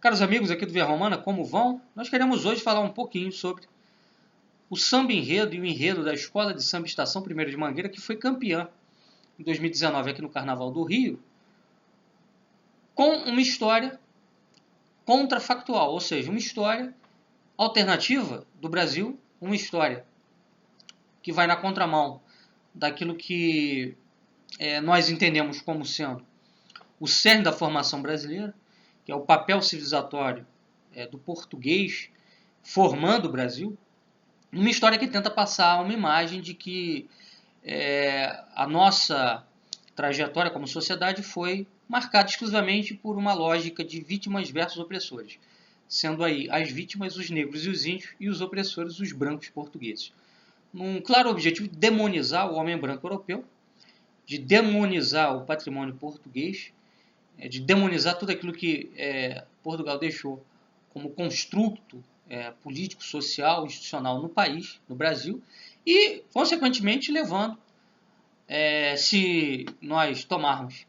Caros amigos aqui do Via Romana, como vão? Nós queremos hoje falar um pouquinho sobre o samba enredo e o enredo da Escola de Samba Estação 1ª de Mangueira, que foi campeã em 2019 aqui no Carnaval do Rio, com uma história contrafactual, ou seja, uma história alternativa do Brasil, uma história que vai na contramão daquilo que nós entendemos como sendo o cerne da formação brasileira, que é o papel civilizatório do português formando o Brasil, uma história que tenta passar uma imagem de que a nossa trajetória como sociedade foi marcada exclusivamente por uma lógica de vítimas versus opressores, sendo aí as vítimas os negros e os índios e os opressores os brancos portugueses. Num claro objetivo de demonizar o homem branco europeu, de demonizar o patrimônio português, de demonizar tudo aquilo que Portugal deixou como construto político, social, institucional no país, no Brasil, e, consequentemente, levando, se nós tomarmos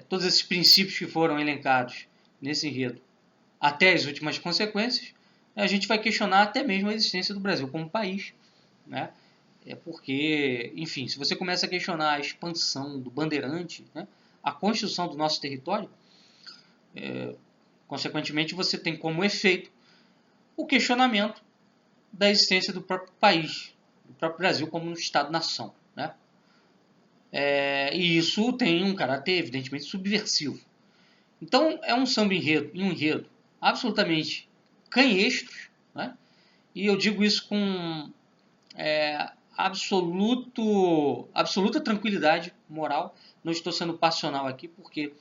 todos esses princípios que foram elencados nesse enredo até as últimas consequências, a gente vai questionar até mesmo a existência do Brasil como país, né? Porque, enfim, se você começa a questionar a expansão do bandeirante, né, a construção do nosso território, consequentemente você tem como efeito o questionamento da existência do próprio país, do próprio Brasil como um Estado-nação, né? E isso tem um caráter evidentemente subversivo. Então é um samba enredo e um enredo absolutamente canhestros, né? E eu digo isso com absoluta tranquilidade moral. Não estou sendo passional aqui, porque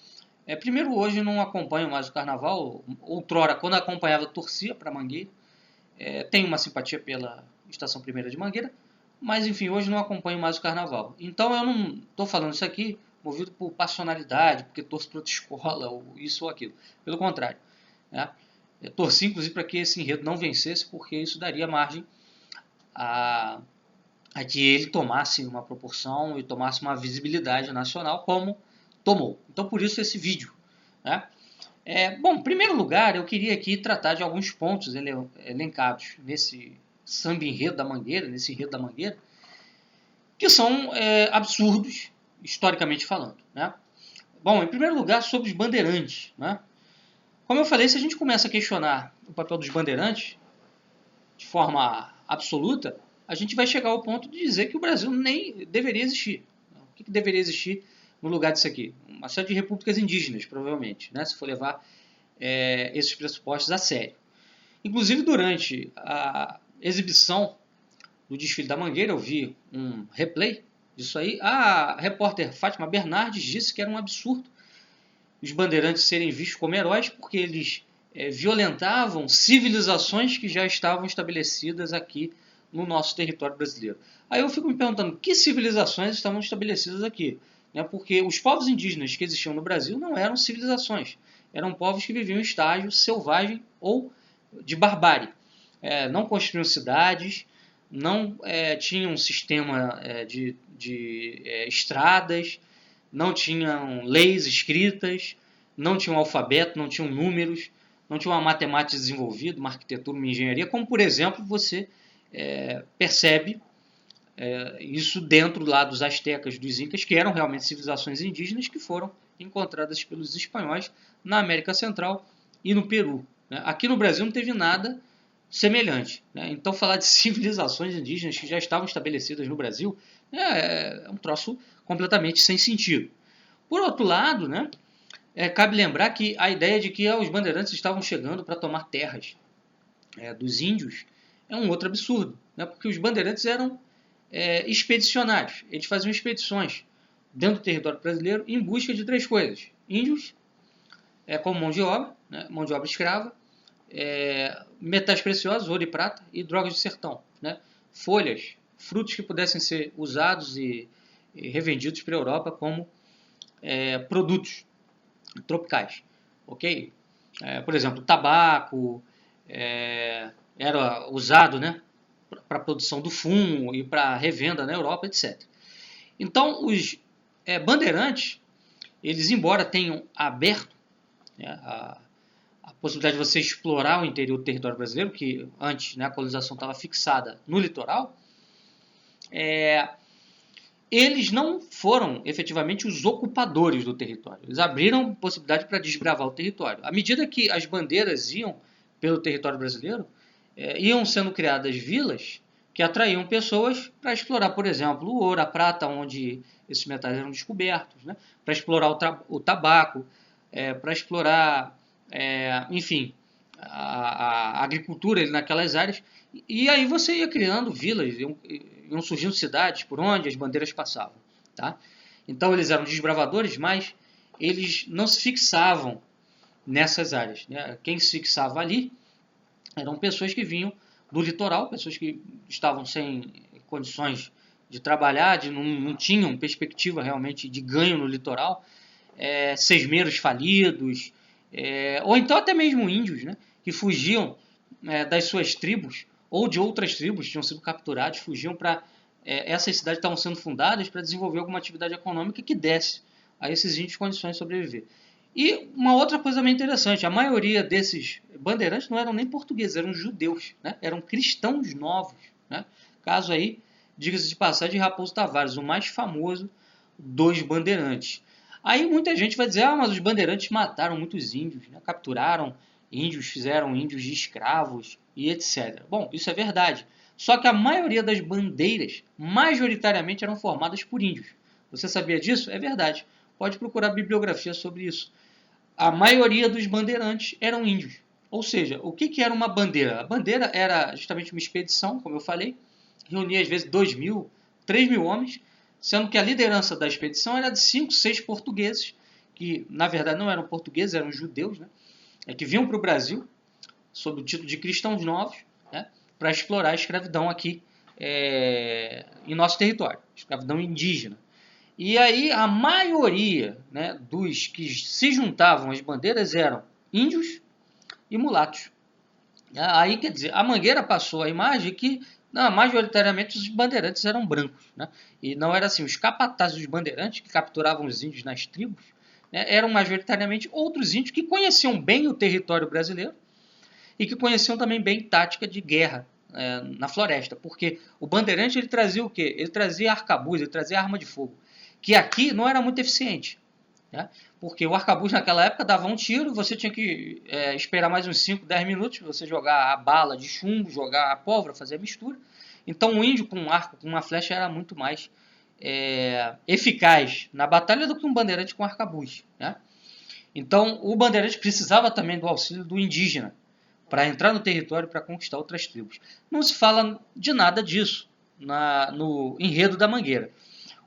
primeiro, hoje não acompanho mais o Carnaval. Outrora, quando acompanhava, torcia para Mangueira. Tenho uma simpatia pela Estação 1ª de Mangueira, mas enfim, hoje não acompanho mais o Carnaval. Então eu não estou falando isso aqui movido por passionalidade, porque torço para outra escola, ou isso ou aquilo. Pelo contrário, né? Eu torci inclusive para que esse enredo não vencesse, porque isso daria margem a que ele tomasse uma proporção e tomasse uma visibilidade nacional, como tomou. Então, por isso esse vídeo, né? Bom, em primeiro lugar, eu queria aqui tratar de alguns pontos elencados nesse samba enredo da Mangueira, nesse enredo da Mangueira, que são absurdos, historicamente falando, né? Bom, em primeiro lugar, sobre os bandeirantes, né? Como eu falei, se a gente começa a questionar o papel dos bandeirantes de forma absoluta, a gente vai chegar ao ponto de dizer que o Brasil nem deveria existir. O que deveria existir no lugar disso aqui? Uma série de repúblicas indígenas, provavelmente, né, se for levar esses pressupostos a sério. Inclusive, durante a exibição do desfile da Mangueira, eu vi um replay disso aí. A repórter Fátima Bernardes disse que era um absurdo os bandeirantes serem vistos como heróis, porque eles violentavam civilizações que já estavam estabelecidas aqui no nosso território brasileiro. Aí eu fico me perguntando, que civilizações estavam estabelecidas aqui? Porque os povos indígenas que existiam no Brasil não eram civilizações, eram povos que viviam em estágio selvagem ou de barbárie. Não construíam cidades, não tinham um sistema de estradas, não tinham leis escritas, não tinham alfabeto, não tinham números, não tinha uma matemática desenvolvida, uma arquitetura, uma engenharia, como, por exemplo, você percebe isso dentro lá dos astecas, dos incas, que eram realmente civilizações indígenas que foram encontradas pelos espanhóis na América Central e no Peru, né? Aqui no Brasil não teve nada semelhante, né? Então falar de civilizações indígenas que já estavam estabelecidas no Brasil é um troço completamente sem sentido. Por outro lado, né, cabe lembrar que a ideia de que os bandeirantes estavam chegando para tomar terras dos índios é um outro absurdo, né, porque os bandeirantes eram expedicionários. Eles faziam expedições dentro do território brasileiro em busca de três coisas: índios, como mão de obra, né, mão de obra escrava, metais preciosos, ouro e prata, e drogas de sertão, né, folhas, frutos que pudessem ser usados e revendidos para a Europa como produtos tropicais, ok? Por exemplo, tabaco era usado, né, para a produção do fumo e para revenda na Europa, etc. Então, os bandeirantes, eles, embora tenham aberto a possibilidade de você explorar o interior do território brasileiro, que antes, né, a colonização estava fixada no litoral, eles não foram efetivamente os ocupadores do território. Eles abriram possibilidade para desbravar o território. À medida que as bandeiras iam pelo território brasileiro, iam sendo criadas vilas que atraíam pessoas para explorar, por exemplo, o ouro, a prata, onde esses metais eram descobertos, né? Para explorar o tabaco, para explorar, enfim, a agricultura naquelas áreas. E aí você ia criando vilas, iam surgindo cidades por onde as bandeiras passavam. Tá? Então eles eram desbravadores, mas eles não se fixavam nessas áreas. Né? Quem se fixava ali eram pessoas que vinham do litoral, pessoas que estavam sem condições de trabalhar, não tinham perspectiva realmente de ganho no litoral, sesmeiros falidos, ou então até mesmo índios, né, que fugiam das suas tribos ou de outras tribos que tinham sido capturados, fugiam para essas cidades que estavam sendo fundadas para desenvolver alguma atividade econômica que desse a esses índios condições de sobreviver. E uma outra coisa bem interessante, a maioria desses bandeirantes não eram nem portugueses, eram judeus, né? Eram cristãos novos. Né? Caso aí, diga-se de passagem, de Raposo Tavares, o mais famoso dos bandeirantes. Aí muita gente vai dizer, mas os bandeirantes mataram muitos índios, né? Capturaram índios, fizeram índios de escravos e etc. Bom, isso é verdade. Só que a maioria das bandeiras, majoritariamente, eram formadas por índios. Você sabia disso? É verdade. Pode procurar bibliografia sobre isso. A maioria dos bandeirantes eram índios. Ou seja, o que era uma bandeira? A bandeira era justamente uma expedição, como eu falei, reunia às vezes 2.000, 3.000 homens, sendo que a liderança da expedição era de 5, 6 portugueses, que na verdade não eram portugueses, eram judeus, né? Que vinham para o Brasil, sob o título de cristãos novos, né? Para explorar a escravidão aqui em nosso território, escravidão indígena. E aí a maioria, né, dos que se juntavam às bandeiras eram índios e mulatos. Aí, quer dizer, a Mangueira passou a imagem que majoritariamente os bandeirantes eram brancos. Né? E não era assim, os capatazes dos bandeirantes que capturavam os índios nas tribos, né, eram majoritariamente outros índios que conheciam bem o território brasileiro e que conheciam também bem tática de guerra na floresta. Porque o bandeirante ele trazia o quê? Ele trazia arcabuz, ele trazia arma de fogo. Que aqui não era muito eficiente. Né? Porque o arcabuz naquela época dava um tiro, você tinha que esperar mais uns 5, 10 minutos para você jogar a bala de chumbo, jogar a pólvora, fazer a mistura. Então o índio com um arco, com uma flecha era muito mais eficaz na batalha do que um bandeirante com arcabuz. Né? Então o bandeirante precisava também do auxílio do indígena para entrar no território para conquistar outras tribos. Não se fala de nada disso no enredo da Mangueira.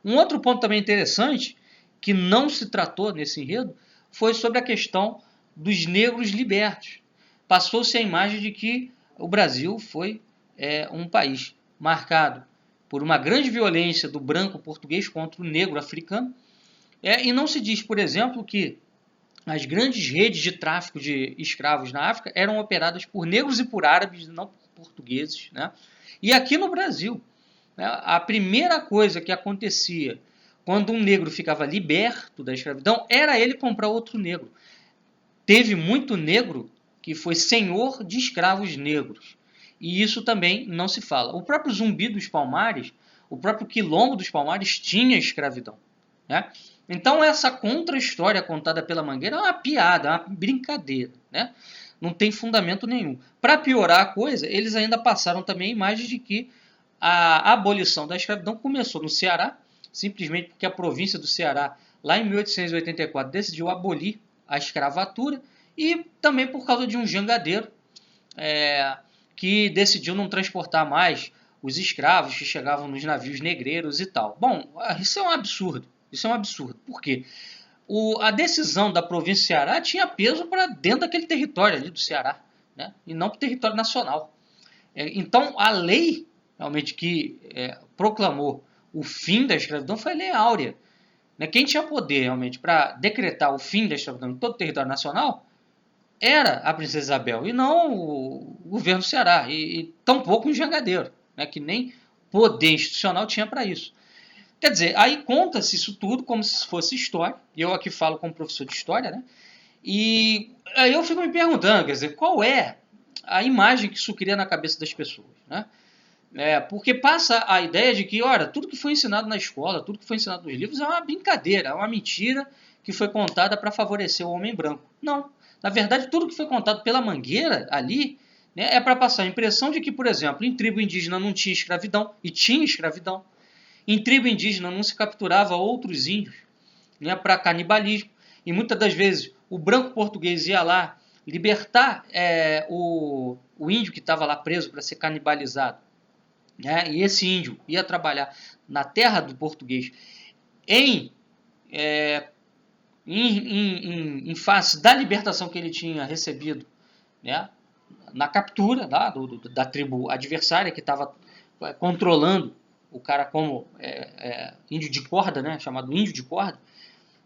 Um outro ponto também interessante, que não se tratou nesse enredo, foi sobre a questão dos negros libertos. Passou-se a imagem de que o Brasil foi um país marcado por uma grande violência do branco português contra o negro africano, e não se diz, por exemplo, que as grandes redes de tráfico de escravos na África eram operadas por negros e por árabes, não por portugueses. Né? E aqui no Brasil, a primeira coisa que acontecia quando um negro ficava liberto da escravidão era ele comprar outro negro. Teve muito negro que foi senhor de escravos negros. E isso também não se fala. O próprio Zumbi dos Palmares, o próprio Quilombo dos Palmares tinha escravidão. Né? Então essa contra-história contada pela Mangueira é uma piada, é uma brincadeira. Né? Não tem fundamento nenhum. Para piorar a coisa, eles ainda passaram também a imagem de que a abolição da escravidão começou no Ceará, simplesmente porque a província do Ceará, lá em 1884, decidiu abolir a escravatura, e também por causa de um jangadeiro que decidiu não transportar mais os escravos que chegavam nos navios negreiros e tal. Bom, isso é um absurdo. Isso é um absurdo. Por quê? A decisão da província do Ceará tinha peso para dentro daquele território ali do Ceará, né? E não para o território nacional. Então, a lei realmente que proclamou o fim da escravidão foi a Lei Áurea. Né? Quem tinha poder realmente para decretar o fim da escravidão em todo o território nacional era a Princesa Isabel e não o governo do Ceará, e tampouco um jangadeiro, né? Que nem poder institucional tinha para isso. Quer dizer, aí conta-se isso tudo como se fosse história, e eu aqui falo como professor de história, né? E aí eu fico me perguntando, quer dizer, qual é a imagem que isso cria na cabeça das pessoas, né? Porque passa a ideia de que, olha, tudo que foi ensinado na escola, tudo que foi ensinado nos livros é uma brincadeira, é uma mentira que foi contada para favorecer o homem branco. Não. Na verdade, tudo que foi contado pela Mangueira ali, né, é para passar a impressão de que, por exemplo, em tribo indígena não tinha escravidão, e tinha escravidão. Em tribo indígena não se capturava outros índios, né, para canibalismo. E muitas das vezes o branco português ia lá libertar o índio que estava lá preso para ser canibalizado, né? E esse índio ia trabalhar na terra do português em, em face da libertação que ele tinha recebido, né? Na captura da tribo adversária que estava controlando o cara como índio de corda, né? Chamado índio de corda.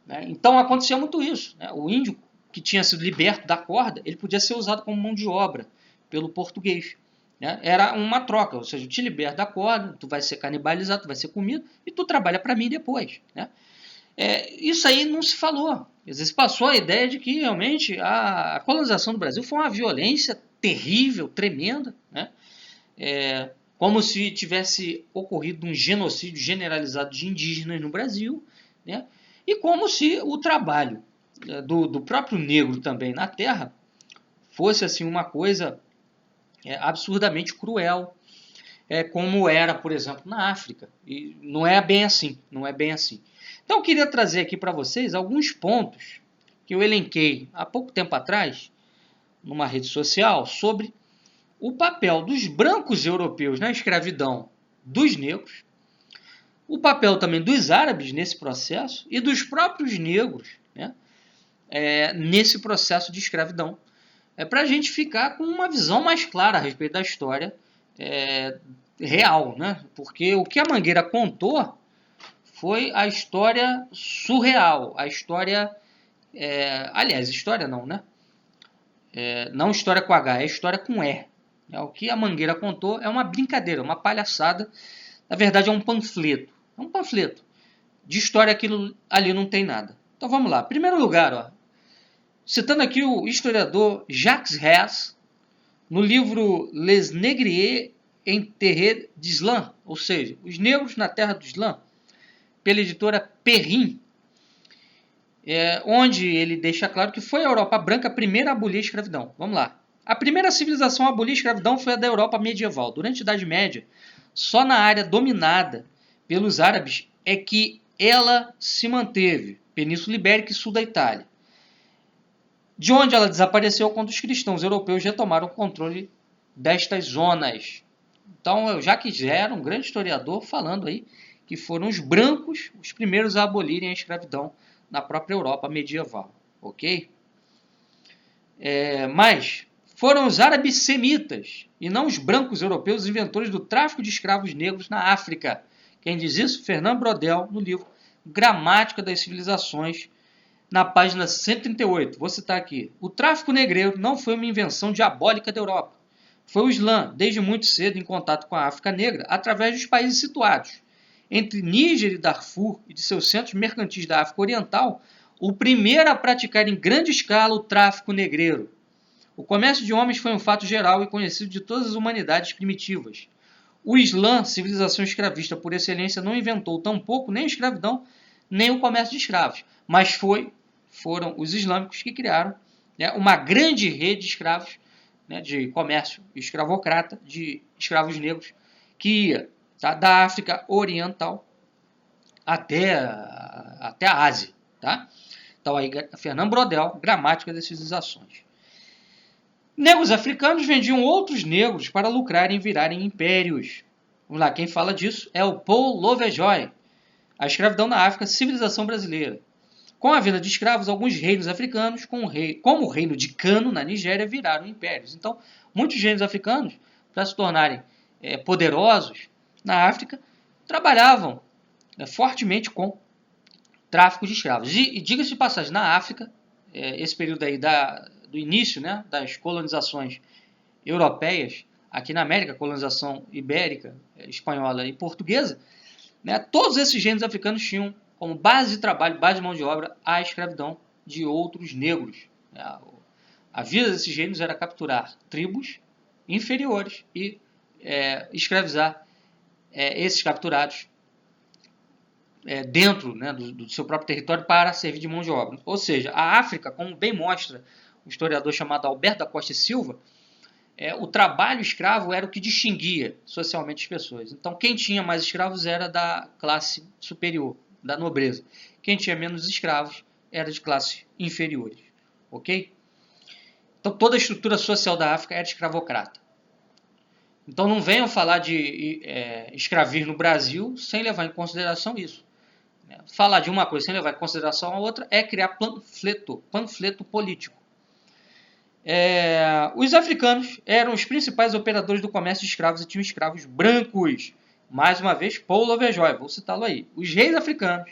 Né? Então acontecia muito isso. Né? O índio que tinha sido liberto da corda, ele podia ser usado como mão de obra pelo português. Né? Era uma troca, ou seja, eu te liberto da corda, tu vai ser canibalizado, tu vai ser comido e tu trabalha para mim depois. Né? Isso aí não se falou. Às vezes passou a ideia de que realmente a colonização do Brasil foi uma violência terrível, tremenda, né? Como se tivesse ocorrido um genocídio generalizado de indígenas no Brasil, né? E como se o trabalho do próprio negro também na terra fosse assim uma coisa absurdamente cruel, como era, por exemplo, na África. E não é bem assim, não é bem assim. Então eu queria trazer aqui para vocês alguns pontos que eu elenquei há pouco tempo atrás numa rede social sobre o papel dos brancos europeus na escravidão dos negros, o papel também dos árabes nesse processo e dos próprios negros, né, nesse processo de escravidão, para a gente ficar com uma visão mais clara a respeito da história real, né? Porque o que a Mangueira contou foi a história surreal, a história, aliás, história não, né? Não história com H, é história com E. O que a Mangueira contou é uma brincadeira, uma palhaçada. Na verdade, é um panfleto. É um panfleto. De história, aquilo ali não tem nada. Então vamos lá. Em primeiro lugar, ó, citando aqui o historiador Jacques Hess, no livro Les Négriers en Terre d'Islam, ou seja, Os Negros na Terra do Islã, pela editora Perrin, onde ele deixa claro que foi a Europa branca a primeira a abolir a escravidão. Vamos lá. A primeira civilização a abolir a escravidão foi a da Europa medieval. Durante a Idade Média, só na área dominada pelos árabes é que ela se manteve, Península Ibérica e sul da Itália, de onde ela desapareceu quando os cristãos europeus retomaram o controle destas zonas. Então, Jacques era um grande historiador falando aí que foram os brancos os primeiros a abolirem a escravidão na própria Europa medieval, ok? Mas foram os árabes semitas e não os brancos europeus os inventores do tráfico de escravos negros na África. Quem diz isso? Fernand Braudel, no livro Gramática das Civilizações, na página 138. Vou citar aqui. O tráfico negreiro não foi uma invenção diabólica da Europa. Foi o Islã, desde muito cedo, em contato com a África Negra, através dos países situados entre Níger e Darfur e de seus centros mercantis da África Oriental, o primeiro a praticar em grande escala o tráfico negreiro. O comércio de homens foi um fato geral e conhecido de todas as humanidades primitivas. O Islã, civilização escravista por excelência, não inventou tampouco nem a escravidão, nem o comércio de escravos, mas foram os islâmicos que criaram, né, uma grande rede de escravos, né, de comércio escravocrata, de escravos negros, que ia da África Oriental até a Ásia. Tá? Então, aí, Fernand Braudel, Gramática das Civilizações. Negros africanos vendiam outros negros para lucrarem e virarem impérios. Vamos lá, quem fala disso é o Paul Lovejoy, A Escravidão na África, Civilização Brasileira. Com a venda de escravos, alguns reinos africanos, como o reino de Kano, na Nigéria, viraram impérios. Então, muitos reinos africanos, para se tornarem poderosos na África, trabalhavam fortemente com tráfico de escravos. E diga-se de passagem, na África, esse período aí do início, né, das colonizações europeias, aqui na América, colonização ibérica, espanhola e portuguesa, né, todos esses reinos africanos tinham como base de trabalho, base de mão de obra, a escravidão de outros negros. A vida desses reinos era capturar tribos inferiores e escravizar esses capturados dentro, né, do seu próprio território para servir de mão de obra. Ou seja, a África, como bem mostra um historiador chamado Alberto da Costa e Silva, o trabalho escravo era o que distinguia socialmente as pessoas. Então, quem tinha mais escravos era da classe superior, da nobreza. Quem tinha menos escravos era de classes inferiores. Ok? Então, toda a estrutura social da África era escravocrata. Então, não venham falar de escravir no Brasil sem levar em consideração isso. Falar de uma coisa sem levar em consideração a outra é criar panfleto político. Os africanos eram os principais operadores do comércio de escravos e tinham escravos brancos. Mais uma vez, Paul Lovejoy, vou citá-lo aí. Os reis africanos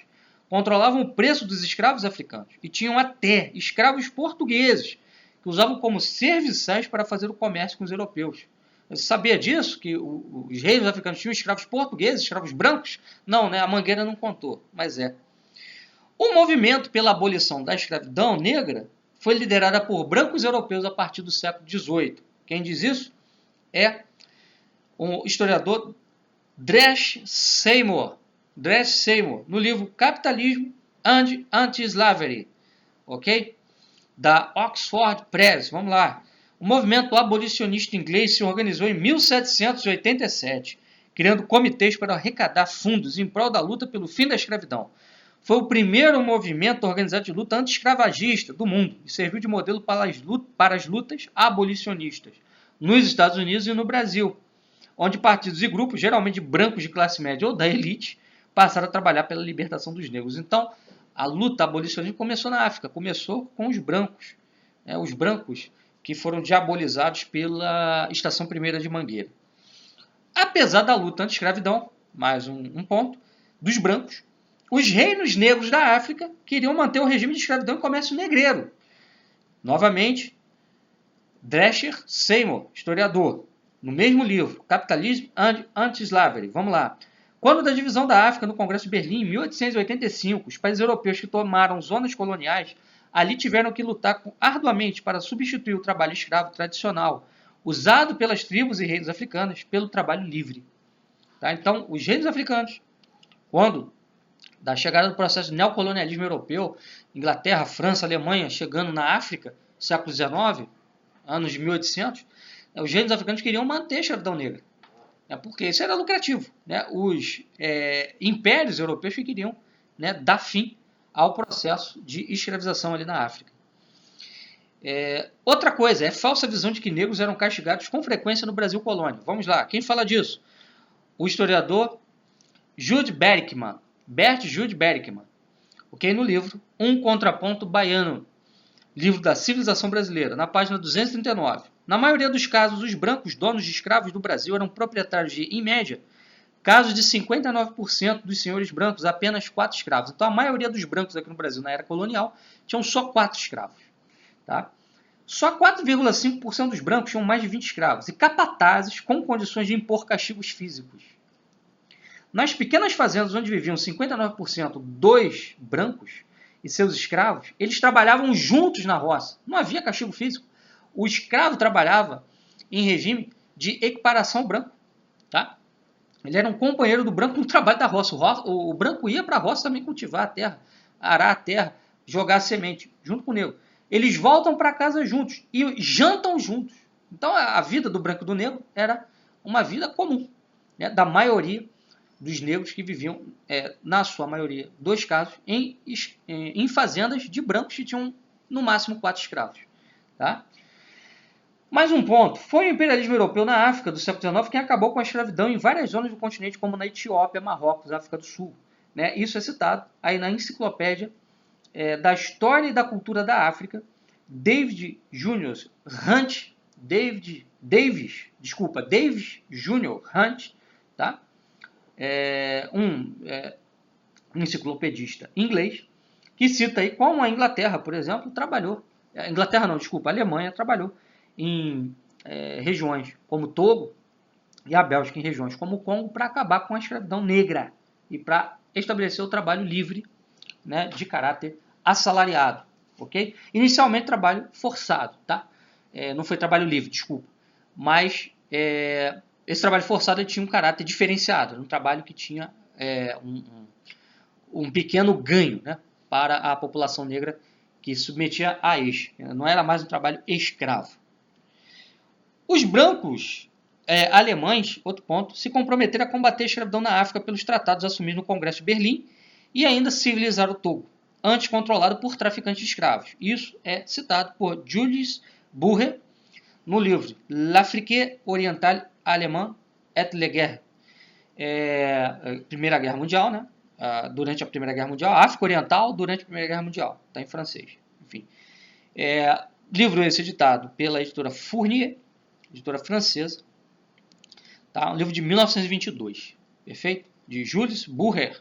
controlavam o preço dos escravos africanos e tinham até escravos portugueses que usavam como serviçais para fazer o comércio com os europeus. Você sabia disso? Que os reis africanos tinham escravos portugueses, escravos brancos? Não, né? A Mangueira não contou, mas é. O movimento pela abolição da escravidão negra foi liderada por brancos europeus a partir do século XVIII. Quem diz isso é o historiador Drescher Seymour, no livro Capitalismo and Anti-Slavery, ok? Da Oxford Press. Vamos lá. O movimento abolicionista inglês se organizou em 1787, criando comitês para arrecadar fundos em prol da luta pelo fim da escravidão. Foi o primeiro movimento organizado de luta anti-escravagista do mundo e serviu de modelo para as lutas abolicionistas nos Estados Unidos e no Brasil, onde partidos e grupos, geralmente brancos de classe média ou da elite, passaram a trabalhar pela libertação dos negros. Então, a luta abolicionista começou na África, começou com os brancos. Os brancos que foram diabolizados pela Estação Primeira de Mangueira. Apesar da luta anti-escravidão, mais um ponto, dos brancos, os reinos negros da África queriam manter o regime de escravidão e comércio negreiro. Novamente, Drescher Seymour, historiador, no mesmo livro, Capitalism and Anti-Slavery. Vamos lá. Quando da divisão da África no Congresso de Berlim, em 1885, os países europeus que tomaram zonas coloniais ali tiveram que lutar arduamente para substituir o trabalho escravo tradicional, usado pelas tribos e reinos africanas, pelo trabalho livre. Tá? Então, os reinos africanos, quando da chegada do processo de neocolonialismo europeu, Inglaterra, França, Alemanha, chegando na África, século XIX, anos de 1800, os reinos africanos queriam manter a escravidão negra, porque isso era lucrativo. Os impérios europeus que queriam dar fim ao processo de escravização ali na África. Outra coisa, é falsa visão de que negros eram castigados com frequência no Brasil colônia. Vamos lá, quem fala disso? O historiador Bert Jude Berkman, ok? No livro Um Contraponto Baiano, livro da Civilização Brasileira, na página 239. Na maioria dos casos, os brancos donos de escravos do Brasil eram proprietários de, em média, casos de 59% dos senhores brancos, apenas 4 escravos. Então, a maioria dos brancos aqui no Brasil, na era colonial, tinham só 4 escravos. Tá? Só 4,5% dos brancos tinham mais de 20 escravos e capatazes com condições de impor castigos físicos. Nas pequenas fazendas onde viviam 59% dos brancos e seus escravos, eles trabalhavam juntos na roça. Não havia castigo físico. O escravo trabalhava em regime de equiparação ao branco. Tá? Ele era um companheiro do branco no trabalho da roça. O branco ia para a roça também cultivar a terra, arar a terra, jogar a semente, junto com o negro. Eles voltam para casa juntos e jantam juntos. Então, a vida do branco e do negro era uma vida comum, da maioria dos negros que viviam, na sua maioria dos casos, em fazendas de brancos que tinham, no máximo, 4 escravos. Tá? Mais um ponto. Foi o imperialismo europeu na África do século XIX quem acabou com a escravidão em várias zonas do continente, como na Etiópia, Marrocos, África do Sul. Isso é citado aí na enciclopédia da História e da Cultura da África, Davis Junior Hunt, tá? Um enciclopedista inglês, que cita aí como a Inglaterra, por exemplo, trabalhou. A Alemanha trabalhou em regiões como Togo e a Bélgica em regiões como o Congo para acabar com a escravidão negra e para estabelecer o trabalho livre, de caráter assalariado. ok? Inicialmente trabalho forçado, tá? Não foi trabalho livre, desculpa. Mas esse trabalho forçado tinha um caráter diferenciado, um trabalho que tinha um pequeno ganho, né, para a população negra que se submetia a este. Não era mais um trabalho escravo. Os brancos alemães, outro ponto, se comprometeram a combater a escravidão na África pelos tratados assumidos no Congresso de Berlim e ainda civilizaram o Togo, antes controlado por traficantes de escravos. Isso é citado por Julius Burger no livro L'Afrique orientale allemande et la guerre. Primeira Guerra Mundial, né? Durante a Primeira Guerra Mundial, África Oriental durante a Primeira Guerra Mundial, está em francês. Enfim, livro esse editado pela editora Fournier, editora francesa, tá? Um livro de 1922, perfeito? De Julius Burger.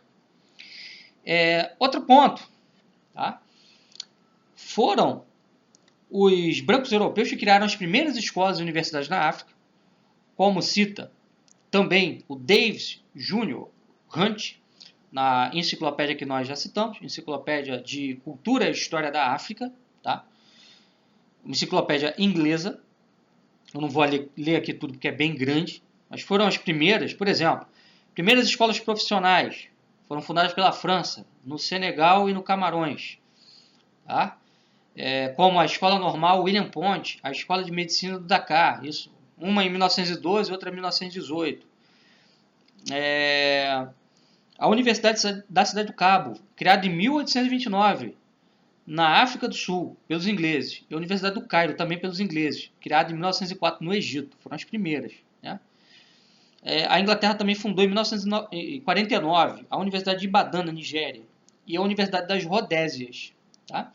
Outro ponto, tá? Foram os brancos europeus que criaram as primeiras escolas e universidades na África, como cita também o Davis Jr. Hunt, na enciclopédia que nós já citamos, enciclopédia de Cultura e História da África, tá? Uma enciclopédia inglesa. Eu não vou ler aqui tudo porque é bem grande, mas foram as primeiras, por exemplo, primeiras escolas profissionais foram fundadas pela França, no Senegal e no Camarões, tá? Como a Escola Normal William Ponty, a Escola de Medicina do Dakar, isso, uma em 1912 e outra em 1918. A Universidade da Cidade do Cabo, criada em 1829, na África do Sul, pelos ingleses. E a Universidade do Cairo, também pelos ingleses, criada em 1904 no Egito. Foram as primeiras, né? A Inglaterra também fundou em 1949 a Universidade de Ibadan, na Nigéria, e a Universidade das Rodésias, tá?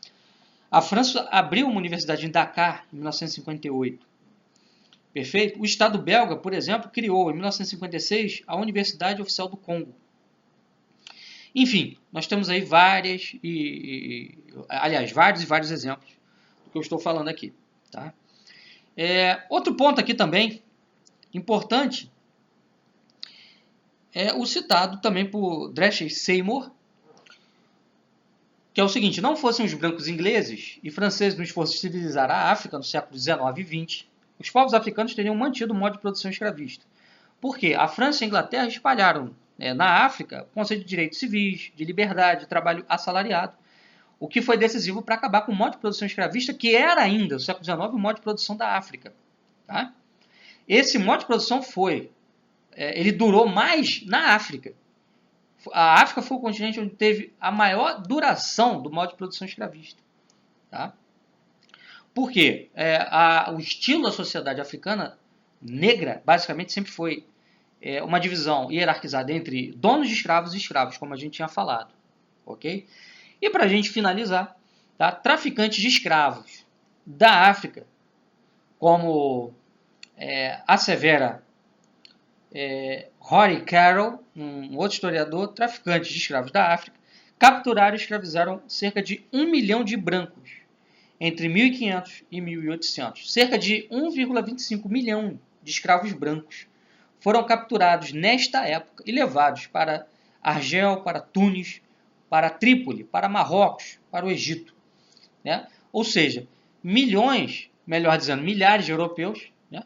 A França abriu uma universidade em Dakar em 1958. Perfeito? O Estado belga, por exemplo, criou em 1956 a Universidade Oficial do Congo. Enfim, nós temos aí vários e vários exemplos do que eu estou falando aqui, tá? Outro ponto aqui também importante é o citado também por Dreshey Seymour, que é o seguinte: não fossem os brancos ingleses e franceses no esforço de civilizar a África no século XIX e XX, os povos africanos teriam mantido o modo de produção escravista. Por quê? A França e a Inglaterra espalharam na África o conceito de direitos civis, de liberdade, de trabalho assalariado, o que foi decisivo para acabar com o modo de produção escravista, que era ainda, no século XIX, o modo de produção da África. Tá? Esse modo de produção ele durou mais na África. A África foi o continente onde teve a maior duração do modo de produção escravista. Tá? Por quê? O estilo da sociedade africana negra, basicamente, sempre foi uma divisão hierarquizada entre donos de escravos e escravos, como a gente tinha falado. Ok? E para a gente finalizar, tá? Traficantes de escravos da África, como assevera Rory Carroll, um outro historiador, traficantes de escravos da África, capturaram e escravizaram cerca de 1 milhão de brancos entre 1500 e 1800. Cerca de 1,25 milhão de escravos brancos foram capturados nesta época e levados para Argel, para Tunis, para Trípoli, para Marrocos, para o Egito. Né? Ou seja, milhões, melhor dizendo, milhares de europeus, né,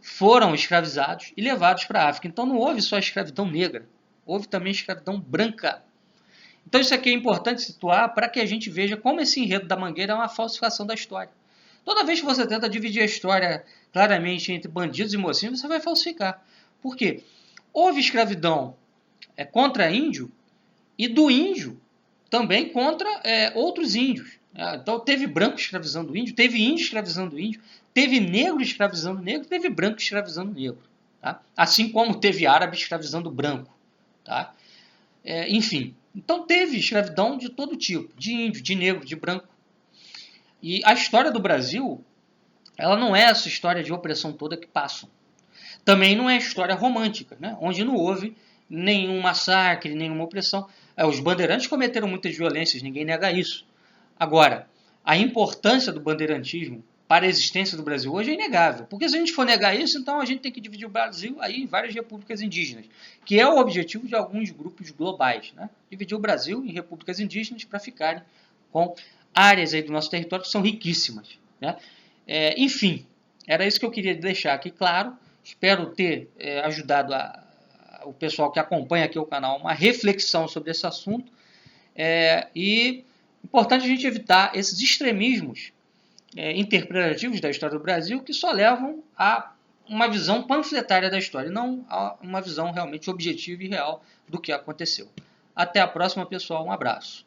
foram escravizados e levados para a África. Então não houve só escravidão negra, houve também escravidão branca. Então isso aqui é importante situar para que a gente veja como esse enredo da Mangueira é uma falsificação da história. Toda vez que você tenta dividir a história claramente entre bandidos e mocinhos, você vai falsificar. Por quê? Houve escravidão contra índio e do índio também contra outros índios. Então teve branco escravizando índio, teve índio escravizando índio, teve negro escravizando negro, teve branco escravizando negro. Tá? Assim como teve árabe escravizando branco. Tá? Enfim, então teve escravidão de todo tipo, de índio, de negro, de branco. E a história do Brasil, ela não é essa história de opressão toda que passam. Também não é história romântica, né? Onde não houve nenhum massacre, nenhuma opressão. Os bandeirantes cometeram muitas violências, ninguém nega isso. Agora, a importância do bandeirantismo para a existência do Brasil hoje é inegável. Porque se a gente for negar isso, então a gente tem que dividir o Brasil aí em várias repúblicas indígenas, que é o objetivo de alguns grupos globais, né? Dividir o Brasil em repúblicas indígenas para ficarem com áreas aí do nosso território que são riquíssimas, né? Enfim, era isso que eu queria deixar aqui claro. Espero ter ajudado o pessoal que acompanha aqui o canal uma reflexão sobre esse assunto. E importante a gente evitar esses extremismos interpretativos da história do Brasil que só levam a uma visão panfletária da história, não a uma visão realmente objetiva e real do que aconteceu. Até a próxima, pessoal. Um abraço.